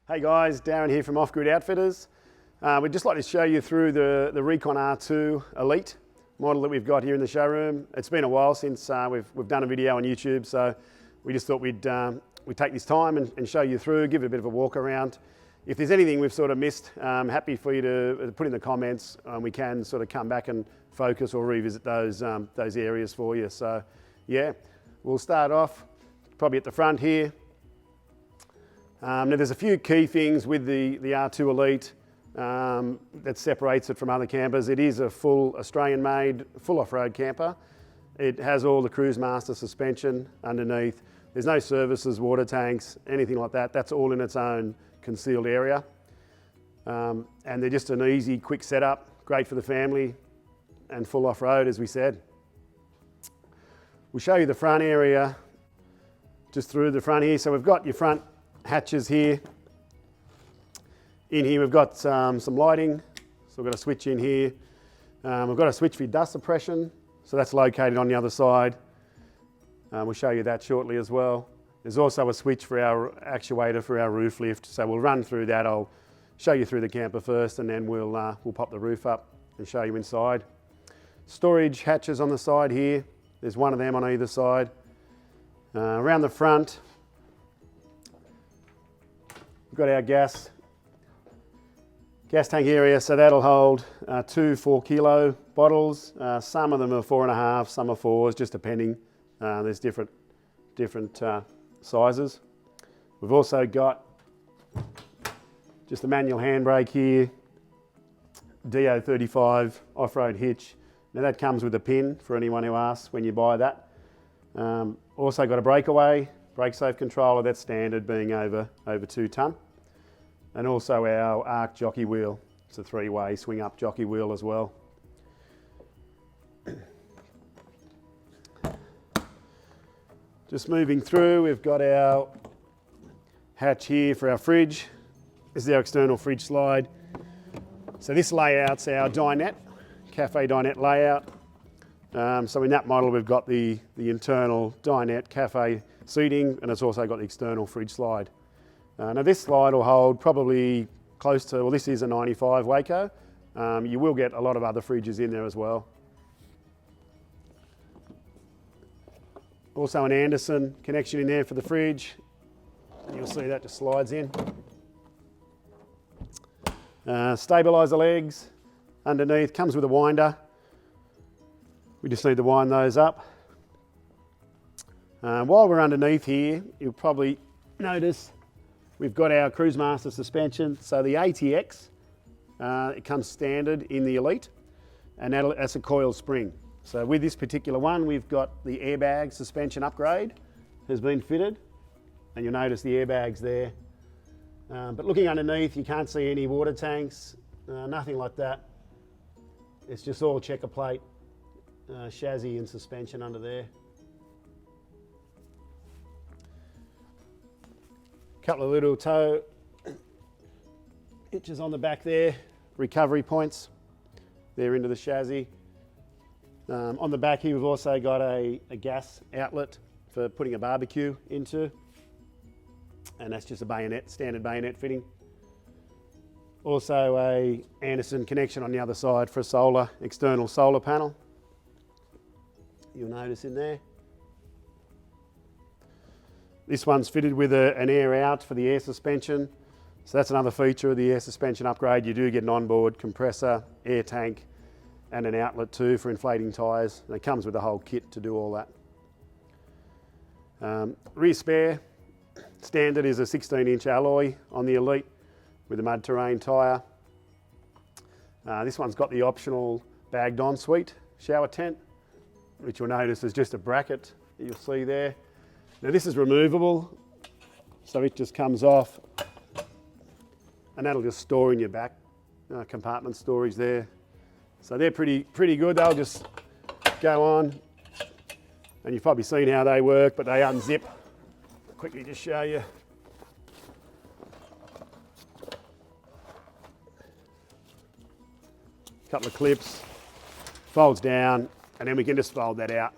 Hey guys, Darren here from Off Grid Outfitters. We'd just like to show you through the Reconn R2 Elite model that we've got here in the showroom. It's been a while since we've done a video on YouTube, so we just thought we'd take this time and show you through, give it a bit of a walk around. If there's anything we've sort of missed, happy for you to put in the comments. We can sort of come back and focus or revisit those areas for you. So yeah, we'll start off probably at the front here. Now there's a few key things with the R2 Elite that separates it from other campers. It is a full Australian-made, full off-road camper. It has all the Cruise Master suspension underneath. There's no services, water tanks, anything like that. That's all in its own concealed area. And they're just an easy, quick setup, great for the family and full off-road, as we said. We'll show you the front area just through the front here. So we've got your front hatches here. In here we've got some lighting, so we've got a switch in here. We've got a switch for dust suppression, so that's located on the other side. We'll show you that shortly as well. There's also a switch for our actuator for our roof lift, so we'll run through that. I'll show you through the camper first, and then we'll pop the roof up and show you inside. Storage hatches on the side here. There's one of them on either side. Around the front, we've got our gas tank area, so that'll hold 2 4-kilo bottles. Some of them are 4.5, some are 4s, just depending. There's different sizes. We've also got just a manual handbrake here, DO35 off-road hitch. Now that comes with a pin for anyone who asks when you buy that. Also got a breakaway, brake safe controller, that's standard, being over 2 tonne. And also our arc jockey wheel. It's a 3-way swing up jockey wheel as well. Just moving through, we've got our hatch here for our fridge. This is our external fridge slide. So this layout's our Dinette Cafe Dinette layout. So in that model we've got the internal Dinette Cafe seating, and it's also got the external fridge slide. Now this slide will hold probably close to, well, this is a 95 Waco. You will get a lot of other fridges in there as well. Also an Anderson connection in there for the fridge. You'll see that just slides in. Stabiliser legs underneath, comes with a winder. We just need to wind those up. While we're underneath here, you'll probably notice we've got our Cruise Master suspension. So the ATX, it comes standard in the Elite, and that's a coil spring. So with this particular one, we've got the airbag suspension upgrade has been fitted, and you'll notice the airbags there. But looking underneath, you can't see any water tanks, nothing like that. It's just all checker plate, chassis and suspension under there. Couple of little toe hitches on the back there, recovery points there into the chassis. On the back here we've also got a gas outlet for putting a barbecue into, and that's just a bayonet, standard bayonet fitting. Also a Anderson connection on the other side for a external solar panel. You'll notice in there. This one's fitted with an air out for the air suspension. So that's another feature of the air suspension upgrade. You do get an onboard compressor, air tank, and an outlet too for inflating tyres. And it comes with the whole kit to do all that. Rear spare, standard is a 16-inch alloy on the Elite with a mud terrain tyre. This one's got the optional bagged ensuite shower tent, which you'll notice is just a bracket that you'll see there. Now this is removable, so it just comes off, and that'll just store in your back compartment storage there. So they're pretty good. They'll just go on, and you've probably seen how they work, but they unzip. I'll quickly just show you. Couple of clips, folds down, and then we can just fold that out.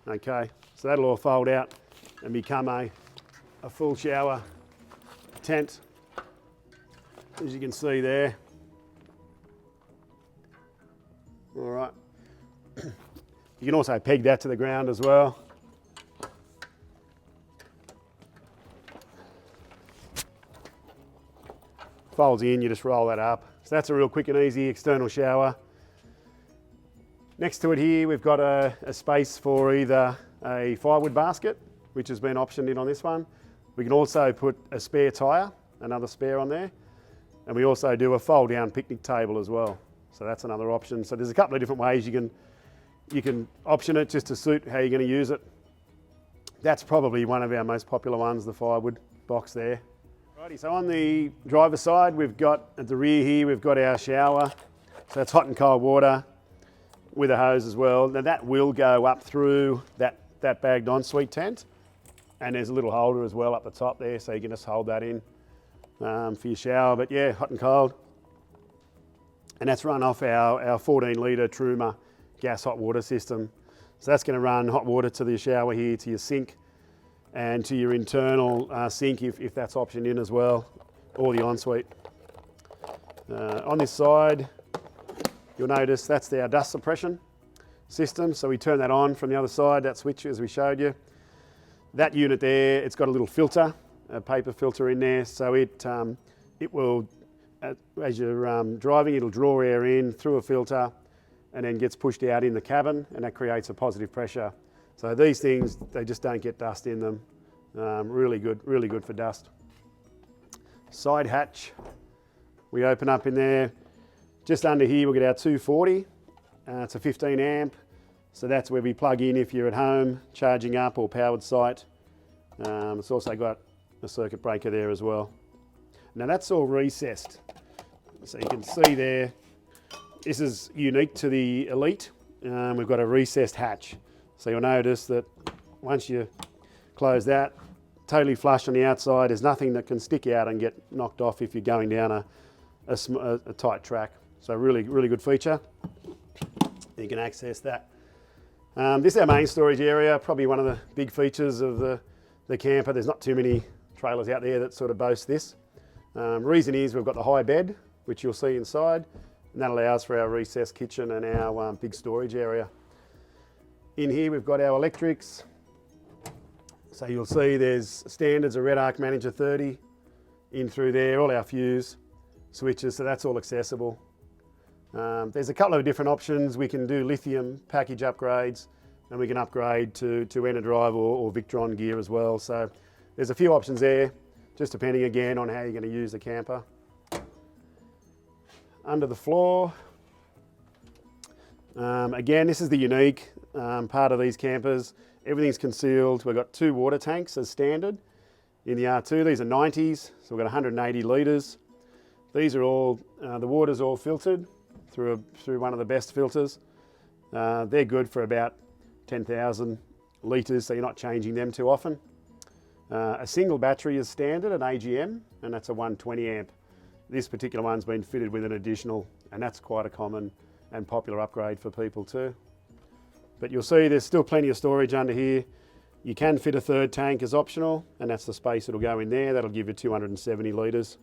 Okay, so that'll all fold out and become a full shower tent. as you can see there. All right. You can also peg that to the ground as well. Folds in, you just roll that up. So that's a real quick and easy external shower. Next to it here, we've got a space for either a firewood basket, which has been optioned in on this one. We can also put a spare tyre, another spare on there. And we also do a fold down picnic table as well. So that's another option. So there's a couple of different ways you can option it just to suit how you're going to use it. That's probably one of our most popular ones, the firewood box there. Righty, so on the driver's side, we've got at the rear here, we've got our shower. So that's hot and cold water with a hose as well. Now that will go up through that bagged ensuite tent. And there's a little holder as well up the top there, so you can just hold that in for your shower. But yeah, hot and cold. And that's run off our 14 litre Truma gas hot water system. So that's going to run hot water to the shower here, to your sink, and to your internal sink if that's optioned in as well, or the ensuite. On this side, you'll notice that's our dust suppression system. So we turn that on from the other side, that switch as we showed you. That unit there, it's got a little filter, a paper filter in there, so it will, as you're driving, it'll draw air in through a filter and then gets pushed out in the cabin, and that creates a positive pressure. So these things, they just don't get dust in them. Really good for dust. Side hatch, we open up in there. Just under here, we'll get our 240. It's a 15 amp. So that's where we plug in if you're at home, charging up or powered site. It's also got a circuit breaker there as well. Now that's all recessed. So you can see there, this is unique to the Elite. We've got a recessed hatch. So you'll notice that once you close that, totally flush on the outside, there's nothing that can stick out and get knocked off if you're going down a tight track. So really good feature. You can access that. This is our main storage area, probably one of the big features of the camper. There's not too many trailers out there that sort of boast this. Reason is we've got the high bed, which you'll see inside, and that allows for our recessed kitchen and our big storage area. In here we've got our electrics. So you'll see there's standards, a Red Arc Manager 30 in through there, all our fuse switches, so that's all accessible. There's a couple of different options. We can do lithium package upgrades, and we can upgrade to Enerdrive or Victron gear as well. So there's a few options there, just depending again on how you're going to use the camper. Under the floor, again, this is the unique part of these campers. Everything's concealed. We've got 2 water tanks as standard in the R2. These are 90s, so we've got 180 litres. These are all, the water's all filtered through one of the best filters. They're good for about 10,000 litres, so you're not changing them too often. A single battery is standard, an AGM, and that's a 120 amp. This particular one's been fitted with an additional, and that's quite a common and popular upgrade for people too. But you'll see there's still plenty of storage under here. You can fit a 3rd tank as optional, and that's the space that'll go in there. That'll give you 270 litres.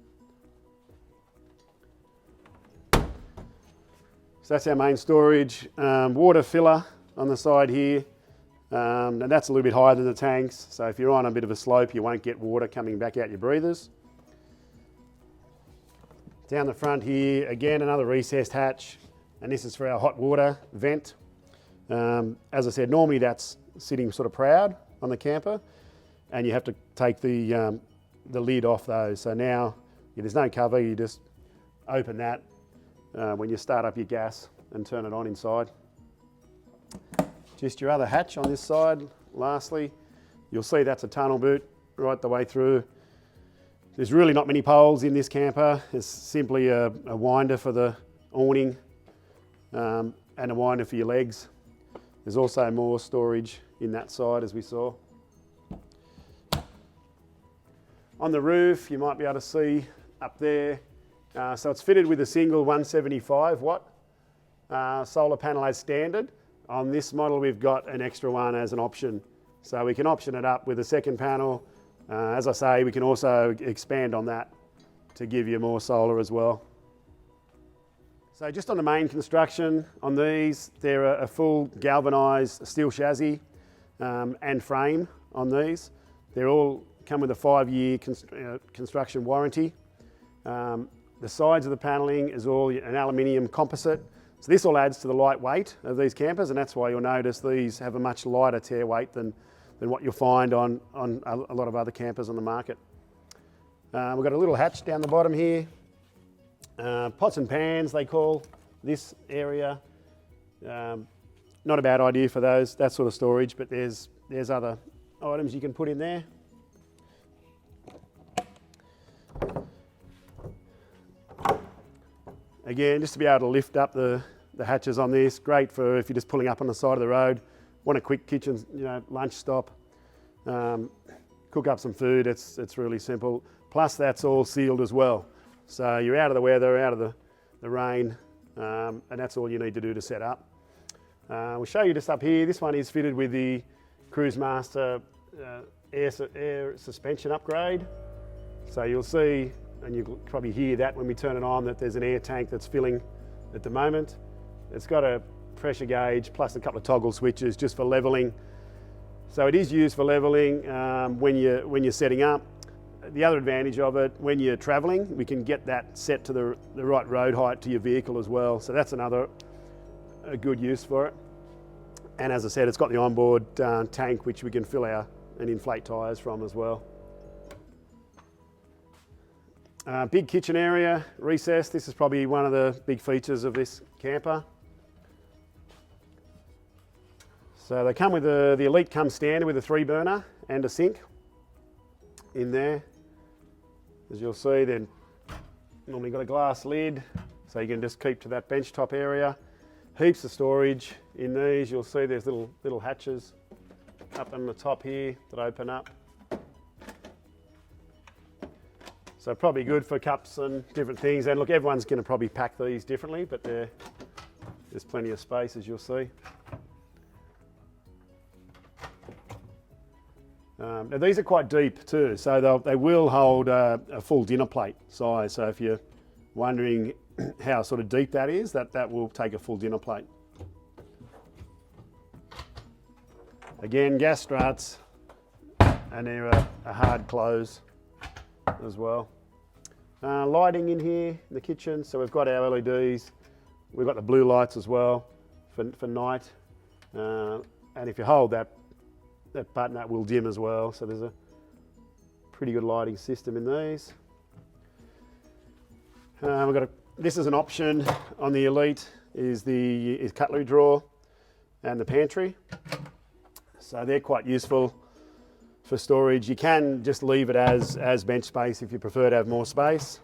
So that's our main storage. Water filler on the side here, and that's a little bit higher than the tanks. So if you're on a bit of a slope, you won't get water coming back out your breathers. Down the front here, again, another recessed hatch, and this is for our hot water vent. As I said, normally that's sitting sort of proud on the camper, and you have to take the lid off those. So now there's no cover, you just open that when you start up your gas and turn it on inside. Just your other hatch on this side, lastly, you'll see that's a tunnel boot right the way through. There's really not many poles in this camper. It's simply a winder for the awning and a winder for your legs. There's also more storage in that side, as we saw. On the roof, you might be able to see up there. So it's fitted with a single 175 watt solar panel as standard. On this model, we've got an extra one as an option. So we can option it up with a second panel. As I say, we can also expand on that to give you more solar as well. So just on the main construction on these, they're a full galvanised steel chassis and frame on these. They're all come with a 5-year construction warranty. The sides of the panelling is all an aluminium composite. So this all adds to the light weight of these campers, and that's why you'll notice these have a much lighter tear weight than what you'll find on a lot of other campers on the market. We've got a little hatch down the bottom here. Pots and pans, they call this area. Not a bad idea for that sort of storage, but there's other items you can put in there. Again, just to be able to lift up the hatches on this, great for if you're just pulling up on the side of the road, want a quick kitchen, lunch stop, cook up some food. It's really simple. Plus, that's all sealed as well. So you're out of the weather, out of the rain, and that's all you need to do to set up. We'll show you just up here. This one is fitted with the Cruise Master air suspension upgrade. So you'll see, and you'll probably hear that when we turn it on, that there's an air tank that's filling at the moment. It's got a pressure gauge plus a couple of toggle switches just for leveling. So it is used for leveling when you're setting up. The other advantage of it, when you're traveling, we can get that set to the right road height to your vehicle as well. So that's another good use for it. And as I said, it's got the onboard tank which we can fill and inflate tyres from as well. Big kitchen area, recessed. This is probably one of the big features of this camper. So they come with the Elite comes standard with a 3-burner and a sink in there. As you'll see, then normally got a glass lid, so you can just keep to that bench top area. Heaps of storage in these. You'll see there's little hatches up on the top here that open up. So probably good for cups and different things. And look, everyone's going to probably pack these differently, but there's plenty of space, as you'll see. Now these are quite deep too, so they will hold a full dinner plate size. So if you're wondering how sort of deep that is, that will take a full dinner plate. Again, gas struts, and they're a hard close as well. Lighting in here in the kitchen, so we've got our LEDs, we've got the blue lights as well for night, and if you hold that button, that will dim as well. So there's a pretty good lighting system in these. This is an option on the Elite, is cutlery drawer and the pantry. So they're quite useful for storage. You can just leave it as bench space if you prefer to have more space,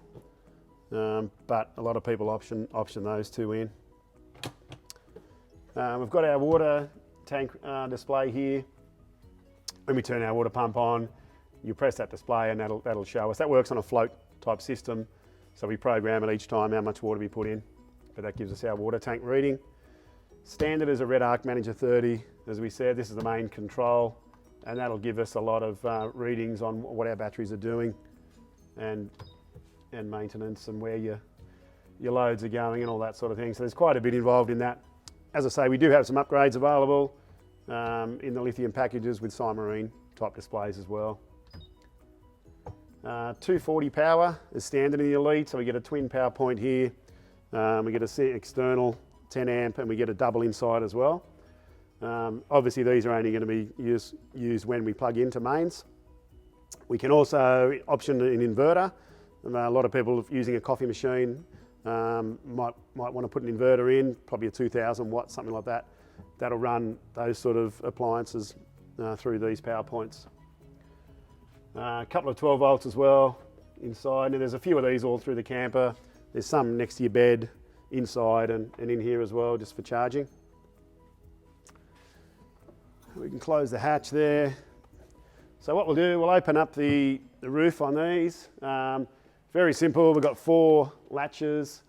but a lot of people option those two in. We've got our water tank display here. When we turn our water pump on, you press that display and that'll show us. That works on a float type system, so we program it each time how much water we put in, but that gives us our water tank reading. Standard is a Red Arc Manager 30. As we said, this is the main control, and that'll give us a lot of readings on what our batteries are doing and maintenance and where your loads are going and all that sort of thing. So there's quite a bit involved in that. As I say, we do have some upgrades available in the lithium packages with Marine type displays as well. 240 power is standard in the Elite, so we get a twin power point here. We get an external 10 amp and we get a double inside as well. Obviously these are only going to be used when we plug into mains. We can also option an inverter. A lot of people using a coffee machine might want to put an inverter in, probably a 2000 watt, something like that. That'll run those sort of appliances through these power points. A couple of 12 volts as well inside, and there's a few of these all through the camper. There's some next to your bed, inside and in here as well, just for charging. We can close the hatch there. So what we'll do, we'll open up the roof on these. Very simple, we've got 4 latches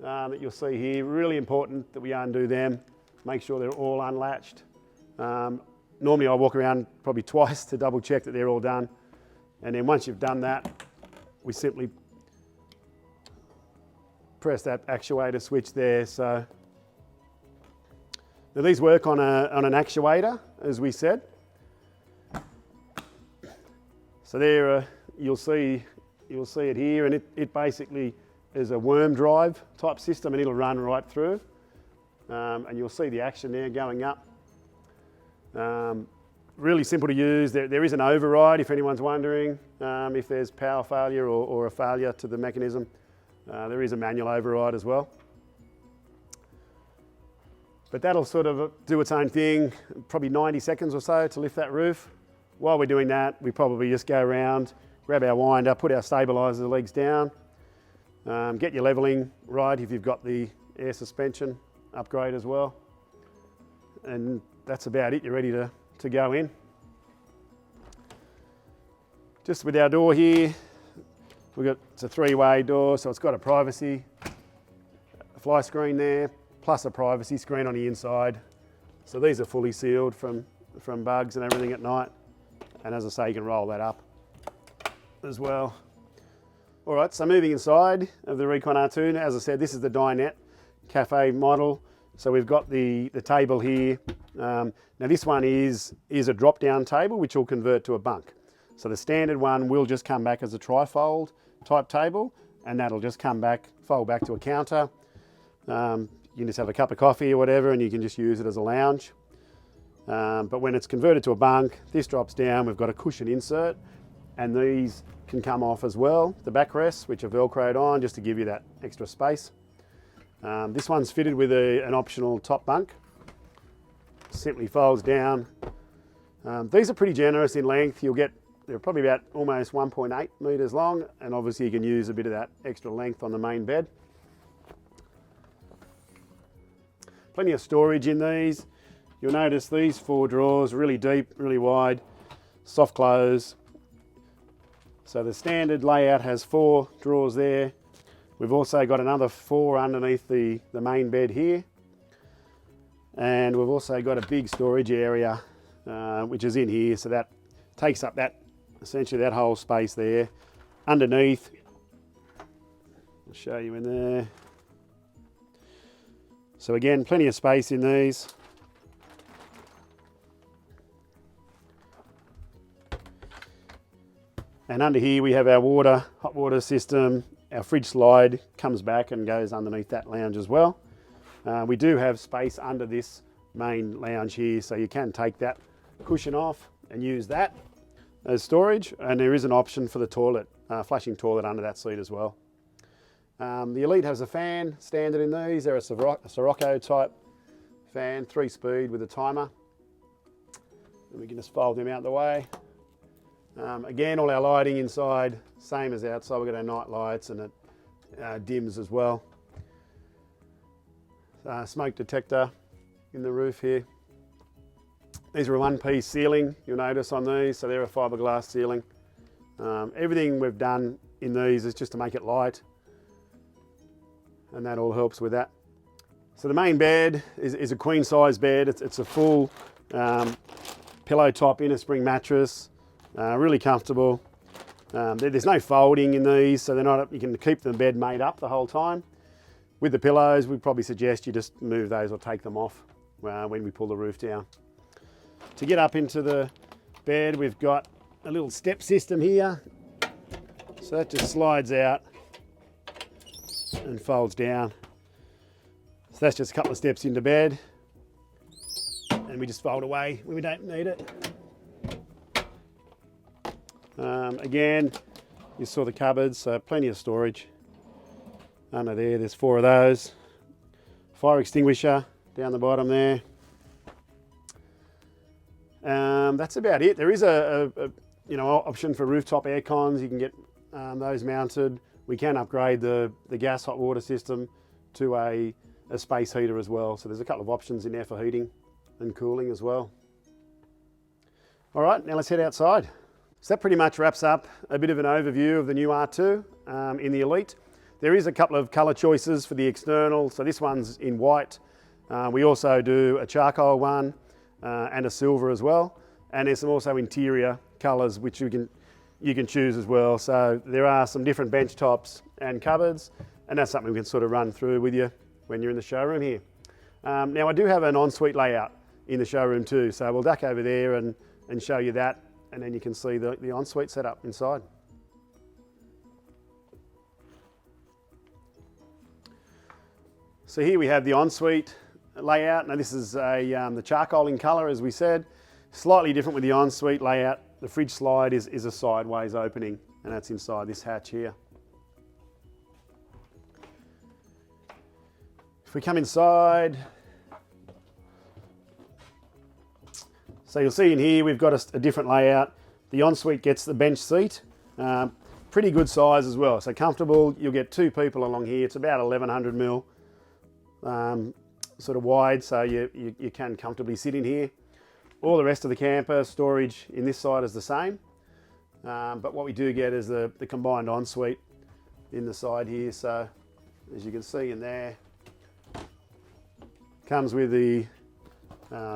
that you'll see here. Really important that we undo them. Make sure they're all unlatched. Normally I walk around probably twice to double check that they're all done. And then once you've done that, we simply press that actuator switch there. So now these work on an actuator, as we said. So there, you'll see it here, and it basically is a worm drive type system, and it'll run right through. And you'll see the action there going up. Really simple to use. There is an override if anyone's wondering if there's power failure or a failure to the mechanism. There is a manual override as well. But that'll sort of do its own thing, probably 90 seconds or so to lift that roof. While we're doing that, we probably just go around, grab our winder, put our stabiliser legs down, get your levelling right if you've got the air suspension upgrade as well. And that's about it, you're ready to go in. Just with our door here, it's a three-way door, so it's got a privacy fly screen there, plus a privacy screen on the inside. So these are fully sealed from bugs and everything at night. And as I say, you can roll that up as well. All right, so moving inside of the Reconn R2, as I said, this is the Dinette Cafe model. So we've got the table here. Now this one is a drop-down table, which will convert to a bunk. So the standard one will just come back as a trifold type table, and that'll just come back, fold back to a counter. You can just have a cup of coffee or whatever, and you can just use it as a lounge. But when it's converted to a bunk, this drops down. We've got a cushion insert, and these can come off as well, the backrests, which are Velcroed on, just to give you that extra space. This one's fitted with an optional top bunk. Simply folds down. These are pretty generous in length. They're probably about almost 1.8 metres long, and obviously you can use a bit of that extra length on the main bed. Plenty of storage in these. You'll notice these 4 drawers, really deep, really wide, soft close. So the standard layout has 4 drawers there. We've also got another 4 underneath the main bed here. And we've also got a big storage area, which is in here. So that takes up essentially that whole space there. Underneath, I'll show you in there. So again, plenty of space in these. And under here we have our hot water system. Our fridge slide comes back and goes underneath that lounge as well. We do have space under this main lounge here, so you can take that cushion off and use that as storage. And there is an option for the toilet, flushing toilet under that seat as well. The Elite has a fan standard in these. They're a Sirocco type fan, 3-speed with a timer. And we can just fold them out the way. Again, all our lighting inside, same as outside. We've got our night lights, and it dims as well. Smoke detector in the roof here. These are a one-piece ceiling, you'll notice on these, so they're a fiberglass ceiling. Everything we've done in these is just to make it light, and that all helps with that. So the main bed is a queen size bed. It's a full pillow top inner spring mattress. Really comfortable. There's no folding in these, so you can keep the bed made up the whole time. With the pillows, we'd probably suggest you just move those or take them off when we pull the roof down. To get up into the bed, we've got a little step system here. So that just slides out and folds down. So that's just a couple of steps into bed, and we just fold away when we don't need it. Again, you saw the cupboards, so plenty of storage. Under there's 4 of those. Fire extinguisher down the bottom there. That's about it. There is a option for rooftop air cons. You can get those mounted. We can upgrade the gas hot water system to a space heater as well. So there's a couple of options in there for heating and cooling as well. All right, now let's head outside. So that pretty much wraps up a bit of an overview of the new R2 in the Elite. There is a couple of colour choices for the external. So this one's in white. We also do a charcoal one and a silver as well. And there's some also interior colours which you can choose as well. So there are some different bench tops and cupboards. And that's something we can sort of run through with you when you're in the showroom here. Now I do have an ensuite layout in the showroom too, so we'll duck over there and show you that, and then you can see the ensuite setup inside. So here we have the ensuite layout. Now this is the charcoal in colour, as we said. Slightly different with the ensuite layout. The fridge slide is a sideways opening, and that's inside this hatch here. If we come inside, so you'll see in here we've got a different layout. The ensuite gets the bench seat, pretty good size as well. So comfortable, you'll get 2 people along here. It's about 1100 mil. Sort of wide, so you can comfortably sit in here. All the rest of the camper storage in this side is the same, but what we do get is the combined ensuite in the side here. So as you can see in there, comes with the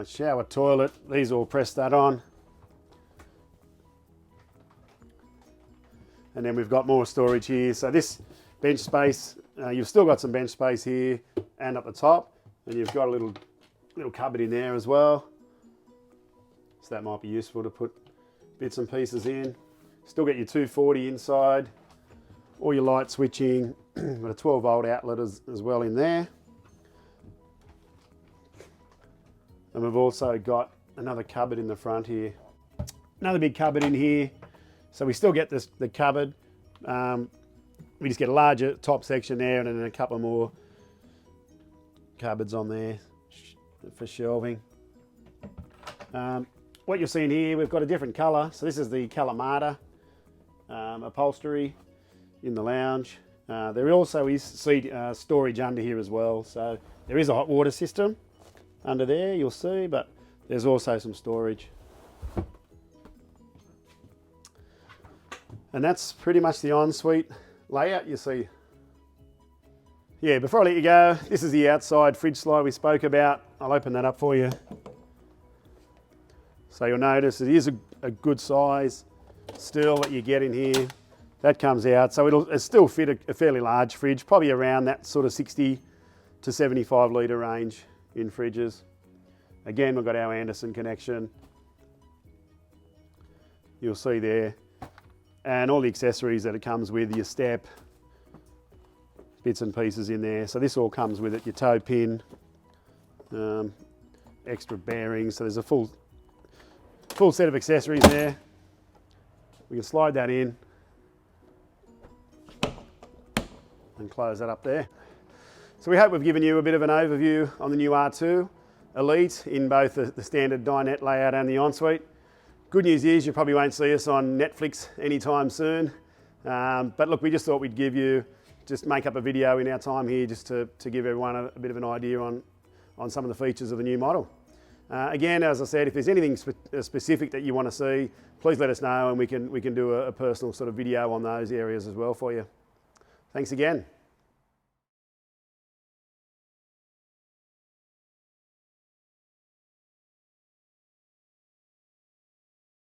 shower toilet. These all press that on, and then we've got more storage here. So this bench space, you've still got some bench space here and up the top, and you've got a little cupboard in there as well. So that might be useful to put bits and pieces in. Still get your 240 inside, all your light switching. Got a 12 volt outlet as well in there. And we've also got another cupboard in the front here. Another big cupboard in here. So we still get the cupboard. We just get a larger top section there, and then a couple more cupboards on there for shelving. What you're seeing here, we've got a different colour. So this is the Kalamata upholstery in the lounge. There also is seat storage under here as well. So there is a hot water system under there, you'll see, but there's also some storage. And that's pretty much the ensuite layout, you see. Yeah, before I let you go, this is the outside fridge slide we spoke about. I'll open that up for you. So you'll notice it is a good size still that you get in here. That comes out, so it'll still fit a fairly large fridge, probably around that sort of 60 to 75 litre range in fridges. Again, we've got our Anderson connection. You'll see there. And all the accessories that it comes with, your step, bits and pieces in there. So this all comes with it, your toe pin, extra bearings. So there's a full set of accessories there. We can slide that in and close that up there. So we hope we've given you a bit of an overview on the new R2 Elite in both the standard dinette layout and the ensuite. Good news is you probably won't see us on Netflix anytime soon. But look, we just thought we'd just make up a video in our time here just to give everyone a bit of an idea on some of the features of the new model. Again, as I said, if there's anything specific that you want to see, please let us know, and we can do a personal sort of video on those areas as well for you. Thanks again.